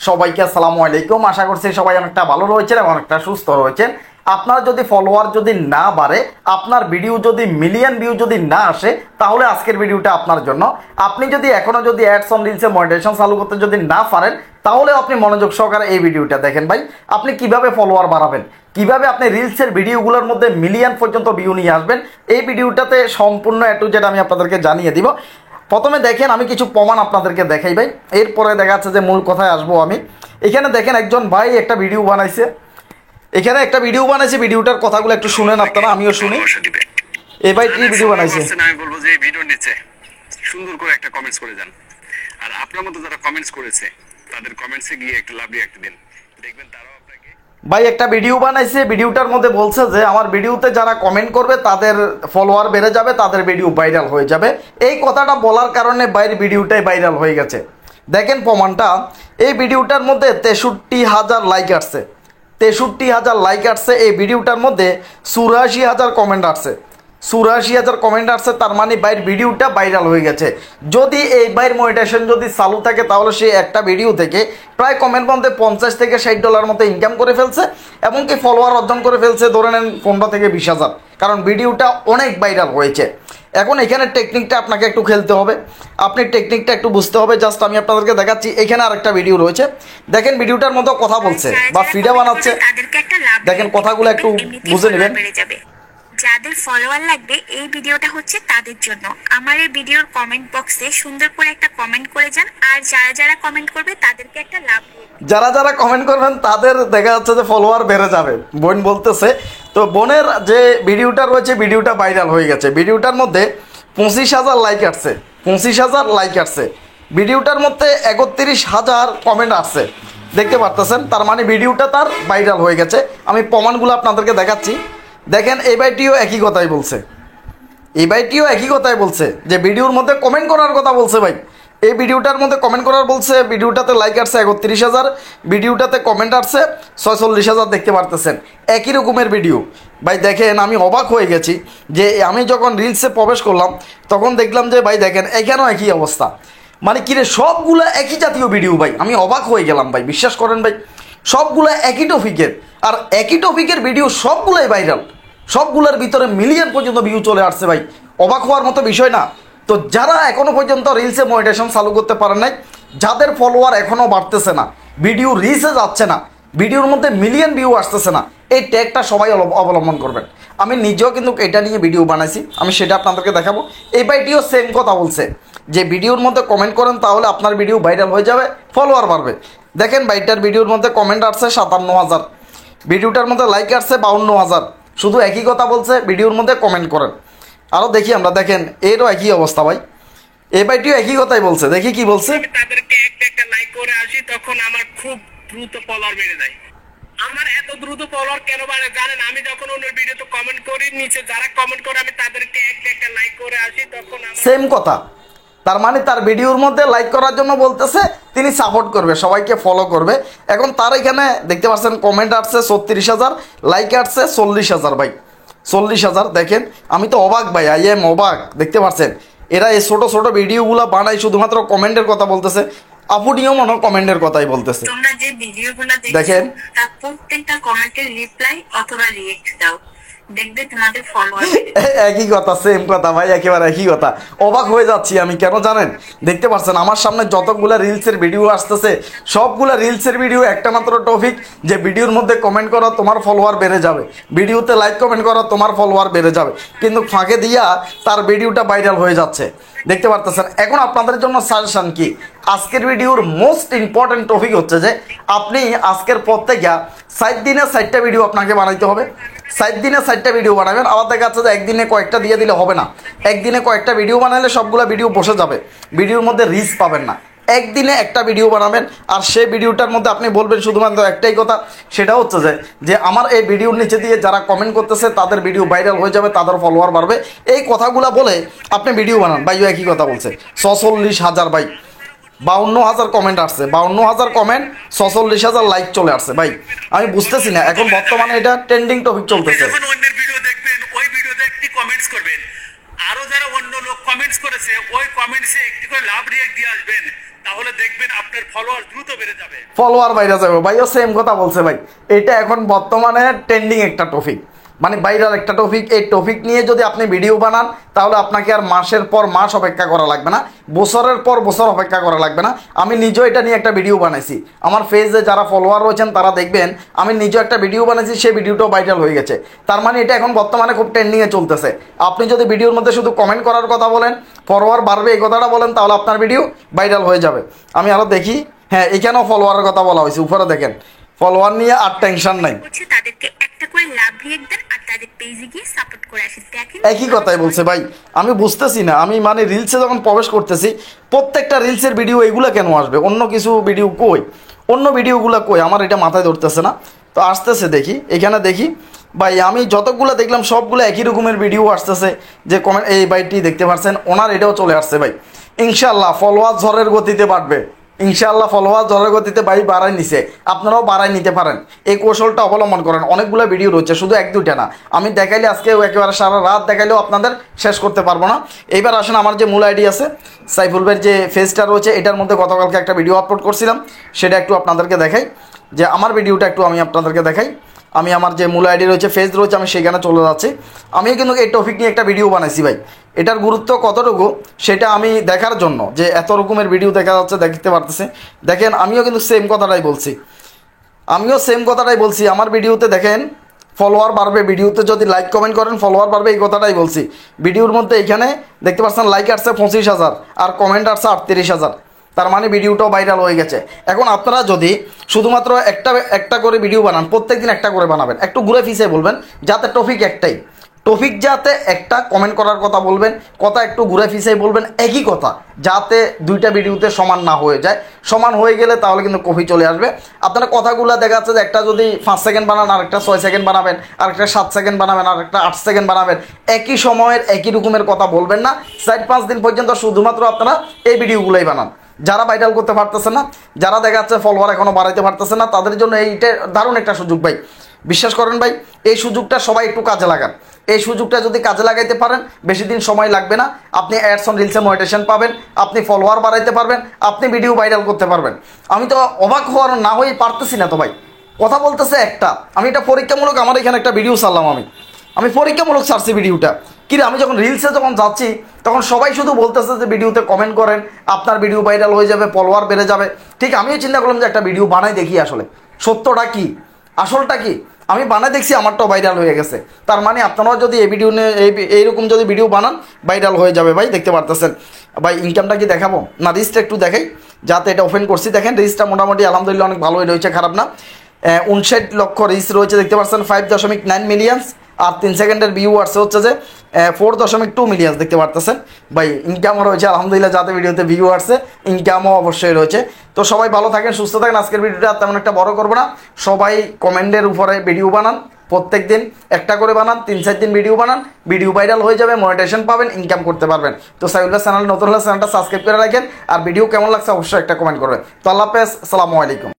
সবাইকে আসসালামু আলাইকুম। আশা করছি সবাই অনেকটা ভালো রয়েছেন এবং অনেকটা সুস্থ রয়েছেন। আপনার যদি ফলোয়ার যদি না বাড়ে, আপনার ভিডিও যদি মিলিয়ন ভিউ যদি না আসে, তাহলে আজকের ভিডিওটা আপনার জন্য। আপনি যদি এখনো যদি অ্যাডস অন রিলসে মনিটাইজেশন চালু করতে যদি না পারেন, তাহলে আপনি মনোযোগ সহকারে এই ভিডিওটা দেখেন ভাই। আপনি কিভাবে ফলোয়ার বাড়াবেন, কিভাবে আপনি রিলসের ভিডিওগুলোর মধ্যে মিলিয়ন পর্যন্ত ভিউ নিয়ে আসবেন, এই ভিডিওটাতে সম্পূর্ণ একটু যেটা আমি আপনাদেরকে জানিয়ে দিব। প্রথমে দেখেন আমি কিছু প্রমাণ আপনাদেরকে দেখাই ভাই, এরপরে দেখা যাচ্ছে যে মূল কথায় আসবো আমি। এখানে দেখেন একজন ভাই একটা ভিডিও বানাইছে, ভিডিওটার কথাগুলো একটু শুনেন আপনারা, আমিও শুনি। এই ভাই কি ভিডিও বানাইছে, আমি বলবো যে এই ভিডিওর নিচে সুন্দর করে একটা কমেন্টস করে যান, আর আপনার মতো যারা কমেন্টস করেছে তাদের কমেন্টসে গিয়ে একটা লাভ রিঅ্যাক্ট দিন, দেখবেন তারাও আপনাকে। ভাই একটা ভিডিও বানাইছে, ভিডিওটার মধ্যে বলছে যে আমার ভিডিওতে যারা কমেন্ট করবে তাদের ফলোয়ার বেড়ে যাবে, তাদের ভিডিও ভাইরাল হয়ে যাবে। এই কথাটা বলার কারণে বাইরের ভিডিওটাই ভাইরাল হয়ে গেছে। দেখেন প্রমাণটা, এই ভিডিওটার মধ্যে 63,000 লাইক আসছে, 63,000 লাইক আসছে। এই ভিডিওটার মধ্যে 84,000 কমেন্ট আসছে, 84,000 কমেন্ট আসছে। তার মানে বাইরের ভিডিওটা ভাইরাল হয়ে গেছে। যদি এই বাইরের মনিটাইজেশন যদি চালু থাকে, তাহলে সে একটা ভিডিও থেকে প্রায় কমেন্ট মধ্যে $50 থেকে $60 মতো ইনকাম করে ফেলছে, এবং কি ফলোয়ার অর্জন করে ফেলছে ধরে নেন 15 থেকে 20,000, কারণ ভিডিওটা অনেক ভাইরাল হয়েছে। এখন এখানে টেকনিকটা আপনাকে একটু খেলতে হবে, আপনি টেকনিকটা একটু বুঝতে হবে। জাস্ট আমি আপনাদেরকে দেখাচ্ছি, এখানে আরেকটা ভিডিও রয়েছে, দেখেন ভিডিওটার মতো কথা বলছে বা ভিডিও বানাচ্ছে, দেখেন কথাগুলো একটু বুঝে নেবেন। যাদের ফলোয়ার লাগবে এই ভিডিওটা হচ্ছে তাদের জন্য। আমার এই ভিডিওর কমেন্ট বক্সে সুন্দর করে একটা কমেন্ট করে যান, আর যারা যারা কমেন্ট করবে তাদেরকে একটা লাভ, যারা যারা কমেন্ট করবেন তাদের দেখা যাচ্ছে যে ফলোয়ার বেড়ে যাবে। বোন বলতেছে, তো বোনের যে ভিডিওটা রয়েছে ভিডিওটা ভাইরাল হয়ে গেছে। ভিডিওটার মধ্যে 25,000 লাইক আসছে, 25,000 লাইক আসছে। ভিডিওটার মধ্যে 31,000 কমেন্ট আসছে, দেখতে পারতেছেন। তার মানে ভিডিওটা তার ভাইরাল হয়ে গেছে। আমি প্রমাণগুলো আপনাদেরকে দেখাচ্ছি। দেখেন এই ভাইটিও একই কথাই বলছে, যে ভিডিওর মধ্যে কমেন্ট করার কথা বলছে ভাই। এই ভিডিওটার মধ্যে কমেন্ট করার বলছে, ভিডিওটাতে লাইক আসছে 31,000, ভিডিওটাতে কমেন্ট আসছে 46,000, দেখতে পারতেছেন একই রকমের ভিডিও ভাই। দেখেন আমি অবাক হয়ে গেছি যে আমি যখন রিলসে প্রবেশ করলাম তখন দেখলাম যে ভাই দেখেন এখানেও একই অবস্থা। মানে কিরে সবগুলো একই জাতীয় ভিডিও ভাই, আমি অবাক হয়ে গেলাম ভাই, বিশ্বাস করেন ভাই। সবগুলো একই টপিকের, আর একই টপিকের ভিডিও সবগুলোই ভাইরাল, সবগুলোর ভিতরে মিলিয়ন পর্যন্ত ভিউ চলে আসছে ভাই। অবাক হওয়ার মতো বিষয় না? তো যারা এখনও পর্যন্ত রিলসে মনিটাইজেশন চালু করতে পারেন নাই, যাদের ফলোয়ার এখনও বাড়তেছে না, ভিডিও রিচে যাচ্ছে না, ভিডিওর মধ্যে মিলিয়ন ভিউ আসতেছে না, এই ট্যাগটা সবাই অবলম্বন করবেন। আমি নিজেও কিন্তু এটা নিয়ে ভিডিও বানাইছি, আমি সেটা আপনাদেরকে দেখাবো। এই ভাইটিও সেম কথা বলছে যে ভিডিওর মধ্যে কমেন্ট করেন তাহলে আপনার ভিডিও ভাইরাল হয়ে যাবে, ফলোয়ার বাড়বে। দেখেন ভাইটার ভিডিওর মধ্যে কমেন্ট আসছে 57,000, ভিডিওটার মধ্যে লাইক আসছে 52,000। শুধু একই কথা বলছে, ভিডিওর মধ্যে কমেন্ট করেন। আরও দেখি আমরা, দেখেন এরও একই অবস্থা ভাই, এই ভাইটিও একই কথাই বলছে। দেখি কি বলছে। তাদেরকে একটা লাইক করে আসি, তখন আমার খুব দ্রুত ফলোয়ার বেড়ে যায়। আমার এত দ্রুত ফলোয়ার কেন বাড়ে জানেন? আমি যখন ওনার ভিডিওতে কমেন্ট করি, নিচে যারা কমেন্ট করে আমি তাদেরকে একটা লাইক করে আসি, তখন সেম কথা। তার মানে তার ভিডিওর মধ্যে লাইক করার জন্য বলতেছে, তিনি সাপোর্ট করবে, সবাইকে ফলো করবে। এখন তার এখানে দেখতে পাচ্ছেন কমেন্ট আসছে 36,000, লাইক আসছে 40,000 ভাই, 40,000। দেখেন আমি তো অবাক ভাই, আই এম অবাক। দেখতে পাচ্ছেন এরা এই ছোটো ছোটো ভিডিওগুলো বানায় শুধুমাত্র কমেন্টের কথা বলতেছে। আপুনিও মনে কমেন্টের কথাই বলতেছে। তোমরা যে ভিডিওগুলো দেখেন তার প্রত্যেকটা কমেন্টের রিপ্লাই অথবা রিয়েক্ট দাও, দেখবে তোমাদের ফলোয়ার একই কথা, সেম কথা ভাই, একেবারে একই কথা। অবাক হয়ে যাচ্ছি আমি, কেন জানেন? দেখতে পাচ্ছেন আমার সামনে যতগুলো রিলসের ভিডিও আসতেছে, সবগুলো রিলসের ভিডিও একটা মাত্র টপিক, যে ভিডিওর মধ্যে কমেন্ট করো তোমার ফলোয়ার বেড়ে যাবে, ভিডিওতে লাইক কমেন্ট করো তোমার ফলোয়ার বেড়ে যাবে, কিন্তু ফাঁকে দিয়া তার ভিডিওটা ভাইরাল হয়ে যাচ্ছে, দেখতে পারতেছেন। এখন আপনাদের জন্য সাজেশন কি, আজকের ভিডিওর মোস্ট ইম্পর্টেন্ট টপিক হচ্ছে যে আপনি আজকের প্রত্যেকে 7 দিনে 7টা ভিডিও আপনাকে বানাইতে হবে। 7 দিনে 7টা ভিডিও বানাবেন। আবার দেখা যাচ্ছে যে একদিনে কয়েকটা দিয়ে দিলে হবে না, একদিনে কয়েকটা ভিডিও বানালে সবগুলো ভিডিও বসে যাবে, ভিডিওর মধ্যে রিচ পাবেন না। একদিনে একটা ভিডিও বানাবেন, আর সেই ভিডিওটার মধ্যে আপনি বলবেন শুধুমাত্র একটাই কথা, সেটা হচ্ছে যে আমার এই ভিডিওর নিচে দিয়ে যারা কমেন্ট করতেছে তাদের ভিডিও ভাইরাল হয়ে যাবে, তাদের ফলোয়ার বাড়বে। এই কথাগুলো বলে আপনি ভিডিও বানান। ভাইও একই কথা বলছে, 46,000 ভাই, 52,000 কমেন্ট আসছে, 52,000 কমেন্ট, 46,000 লাইক চলে আসছে ভাই। আমি বুঝতেছি না, এখন বর্তমানে এটা ট্রেন্ডিং টপিক চলতেছে। যখন অন্যের ভিডিও দেখবেন, ওই ভিডিওতে একটি কমেন্টস করবেন, আরো যারা অন্য লোক কমেন্টস করেছে ওই কমেন্টসে একটি করে লাভ রিঅ্যাক্ট দিয়ে আসবেন, তাহলে দেখবেন আপনার ফলোয়ার দ্রুত বেড়ে যাবে। ফলোয়ার বাইরে যাবে, ভাইও সেম কথা বলছে ভাই। এটা এখন বর্তমানে ট্রেন্ডিং একটা টপিক, মানে ভাইরাল একটা টপিক। এই টপিক নিয়ে যদি আপনি ভিডিও বানান তাহলে আপনাকে আর মাসের পর মাস অপেক্ষা করা লাগবে না, বছরের পর বছর অপেক্ষা করা লাগবে না। আমি নিজেও এটা নিয়ে একটা ভিডিও বানাইছি, আমার পেজে যারা ফলোয়ার রয়েছেন তারা দেখবেন আমি নিজেও একটা ভিডিও বানাইছি, সেই ভিডিওটাও ভাইরাল হয়ে গেছে। তার মানে এটা এখন বর্তমানে খুব ট্রেন্ডিংয়ে চলতেছে। আপনি যদি ভিডিওর মধ্যে শুধু কমেন্ট করার কথা বলেন, ফলোয়ার বাড়বে এই কথাটা বলেন, তাহলে আপনার ভিডিও ভাইরাল হয়ে যাবে। আমি আরও দেখি, হ্যাঁ এখানেও ফলোয়ারের কথা বলা হয়েছে, উপরে দেখেন ফলোয়ার নিয়ে আর টেনশন নাই। তাদেরকে একটা করে লাভ রিয়েক্ট দেন আর তাদের পেজে গিয়ে সাপোর্ট করে আসেন। দেখেন একই কথাই বলছে ভাই, আমি বুঝতেছি না। আমি মানে রিলসে যখন প্রবেশ করতেছি প্রত্যেকটা রিলসের ভিডিও এইগুলো কেন আসবে, অন্য কিছু ভিডিও কই, অন্য ভিডিওগুলো কই, আমার এটা মাথায় ধরতেছে না। তো আসতেছে দেখি, এখানে দেখি ভাই আমি যতগুলো দেখলাম সবগুলো একই রকমের ভিডিও আসতেছে। যে কমেন্ট এই ভাইটি দেখতে পাচ্ছেন ওনার এটাও চলে আসছে ভাই। ইনশাল্লাহ ফলোয়ার ঝড়ের গতিতে বাড়বে, ইনশাআল্লাহ ফলোয়ার ঝড়ের গতিতে ভাই বাড়াই নিছে, আপনারাও বাড়াই নিতে পারেন। এই কৌশলটা অবলম্বন করেন। অনেকগুলো ভিডিও রয়েছে, শুধু এক দুইটা না। আমি দেখাইলে আজকে একেবারে সারা রাত দেখাইলেও আপনাদের শেষ করতে পারবো না। এইবার আসেন আমার যে মূল আইডি আছে সাইফুল ভাইয়ের যে ফেসটা রয়েছে, এটার মধ্যে গতকালকে একটা ভিডিও আপলোড করছিলাম, সেটা একটু আপনাদেরকে দেখাই। যে আমার ভিডিওটা একটু আমি আপনাদেরকে দেখাই। আমি আমার যে মূল আইডি রয়েছে, ফেস রয়েছে, আমি সেখানে চলে যাচ্ছি। আমিও কিন্তু এই টপিক নিয়ে একটা ভিডিও বানাইছি ভাই। এটার গুরুত্ব কতটুকু সেটা আমি দেখার জন্য, যে এত রকমের ভিডিও দেখা যাচ্ছে দেখতে পারতেছে। দেখেন আমিও কিন্তু সেম কথাটাই বলছি, আমার ভিডিওতে দেখেন ফলোয়ার বাড়বে, ভিডিওতে যদি লাইক কমেন্ট করেন ফলোয়ার বাড়বে, এই কথাটাই বলছি। ভিডিওর মধ্যে এখানে দেখতে পাচ্ছেন লাইক আসছে 25,000 আর কমেন্ট আসছে 38,000। তার মানে ভিডিওটাও ভাইরাল হয়ে গেছে। এখন আপনারা যদি শুধুমাত্র একটা করে ভিডিও বানান, প্রত্যেকদিন একটা করে বানাবেন, একটু ঘুরে ফিসে বলবেন, যাতে টপিক একটাই, টপিক যাতে একটা, কমেন্ট করার কথা বলবেন, কথা একটু ঘুরে ফিসে বলবেন, একই কথা, যাতে দুইটা ভিডিওতে সমান না হয়ে যায়। সমান হয়ে গেলে তাহলে কিন্তু কপি চলে আসবে। আপনারা কথাগুলো দেখা যাচ্ছে যে একটা যদি 5 সেকেন্ড বানান, আর একটা 6 সেকেন্ড বানাবেন, আর একটা 7 সেকেন্ড বানাবেন, আর একটা 8 সেকেন্ড বানাবেন, একই সময়ের একই রকমের কথা বলবেন না। 4-5 দিন পর্যন্ত শুধুমাত্র আপনারা এই ভিডিওগুলোই বানান। যারা ভাইরাল করতে পারতেছে না, যারা দেখা যাচ্ছে ফলোয়ার এখনও বাড়াইতে পারতেছে না, তাদের জন্য এইটা দারুণ একটা সুযোগ ভাই। বিশ্বাস করেন ভাই, এই সুযোগটা সবাই একটু কাজে লাগান। এই সুযোগটা যদি কাজে লাগাইতে পারেন, বেশি দিন সময় লাগবে না। আপনি অ্যাডস অন রিলসে মনিটাইজেশন পাবেন, আপনি ফলোয়ার বাড়াইতে পারবেন, আপনি ভিডিও ভাইরাল করতে পারবেন। আমি তো অবাক হওয়ার না হয়ে পারতেছি না তো ভাই। কথা বলতেছে একটা, আমি এটা পরীক্ষামূলক, আমার এখানে একটা ভিডিও ছাড়লাম, আমি পরীক্ষামূলক ছাড়ছি ভিডিওটা। কিন্তু আমি যখন রিলসে যখন যাচ্ছি তখন সবাই শুধু বলতেছে যে ভিডিওতে কমেন্ট করেন, আপনার ভিডিও ভাইরাল হয়ে যাবে, ফলোয়ার বেড়ে যাবে। ঠিক আমিও চিন্তা করলাম যে একটা ভিডিও বানাই দেখি আসলে সত্যটা কি, আসলটা কি। আমি বানাই দেখছি, আমারটাও ভাইরাল হয়ে গেছে। তার মানে আপনারাও যদি এই ভিডিও নিয়ে এইরকম যদি ভিডিও বানান, ভাইরাল হয়ে যাবে ভাই। দেখতে পারতেছেন ভাই, ইনকামটা কি দেখাবো না, রিস্কটা একটু দেখাই, যাতে এটা ওপেন করছি। দেখেন রিস্কটা মোটামুটি আলহামদুলিল্লাহ অনেক ভালোই রয়েছে, খারাপ না। 59 লক্ষ রিচ রয়েছে, দেখতে পাচ্ছেন 5.9 মিলিয়ন। আর 3 সেকেন্ডের ভিউ আসছে হচ্ছে যে 4.2 মিলিয়ন, দেখতে পারতেছেন ভাই। ইনকামও রয়েছে আলহামদুলিল্লাহ, যাতে ভিডিওতে ভিউ আসছে, ইনকামও অবশ্যই রয়েছে। তো সবাই ভালো থাকেন, সুস্থ থাকেন। আজকের ভিডিওটা তেমন একটা বড় করবো না, সবাই কমেন্টের উপরে ভিডিও বানান, প্রত্যেক দিন একটা করে বানান, 3-4 দিন ভিডিও বানান, ভিডিও ভাইরাল হয়ে যাবে, মনিটাইজেশন পাবেন, ইনকাম করতে পারবেন। তো সাইফুল ভাই চ্যানেল নতুন হলে চ্যানেলটা সাবস্ক্রাইব করে রাখেন, আর ভিডিও কেমন লাগছে অবশ্যই একটা কমেন্ট করবেন। তো আল্লাহ হাফেজ, আসসালামু আলাইকুম।